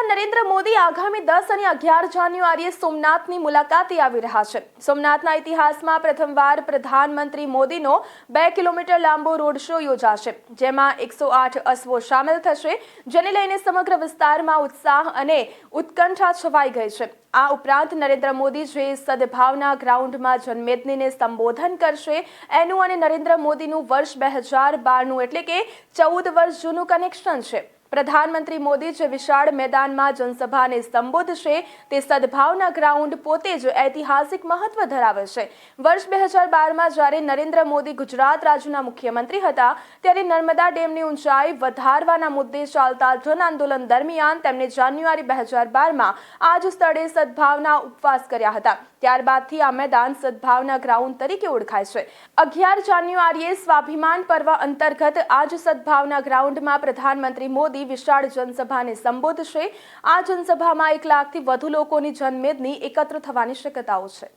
વડાપ્રધાન નરેન્દ્ર મોદી આગામી 10 અને 11 જાન્યુઆરીએ સોમનાથની મુલાકાતે આવી રહ્યા છે। સોમનાથના ઇતિહાસમાં પ્રથમવાર પ્રધાનમંત્રી મોદીનો 2 કિલોમીટર લાંબો રોડ શો યોજાશે, જેમાં 108 અશ્વો સામેલ થશે, જેને લઈને સમગ્ર વિસ્તારમાં ઉત્સાહ અને ઉત્કંઠા છવાઈ ગઈ છે। આ ઉપરાંત નરેન્દ્ર મોદી જે સદભાવના ગ્રાઉન્ડમાં જનમેદનીને સંબોધન કરશે, એનું અને નરેન્દ્ર મોદીનું વર્ષ 2012નું એટલે કે 14 વર્ષ જૂનું કનેક્શન છે। પ્રધાનમંત્રી મોદી જે વિશાળ મેદાનમાં જનસભાને સંબોધશે, તે સદભાવના ગ્રાઉન્ડ પોતે જ ઐતિહાસિક મહત્વ ધરાવે છે। વર્ષ 2012માં જ્યારે નરેન્દ્ર મોદી ગુજરાત રાજ્યના મુખ્યમંત્રી હતા, ત્યારે નર્મદા ડેમની ઊંચાઈ વધારવાના મુદ્દે ચાલતા જન આંદોલન દરમિયાન તેમણે જાન્યુઆરી 2012માં આ જ સ્થળે સદભાવના ઉપવાસ કર્યા હતા। ત્યારબાદથી આ મેદાન સદભાવના ગ્રાઉન્ડ તરીકે ઓળખાય છે। 11 જાન્યુઆરીએ સ્વાભિમાન પર્વ અંતર્ગત આ જ સદભાવના ગ્રાઉન્ડમાં પ્રધાનમંત્રી મોદી વિશાળ જનસભાને સંબોધશે। આ જનસભામાં 1 લાખથી વધુ લોકોની જનમેદની એકત્ર થવાની શક્યતાઓ છે।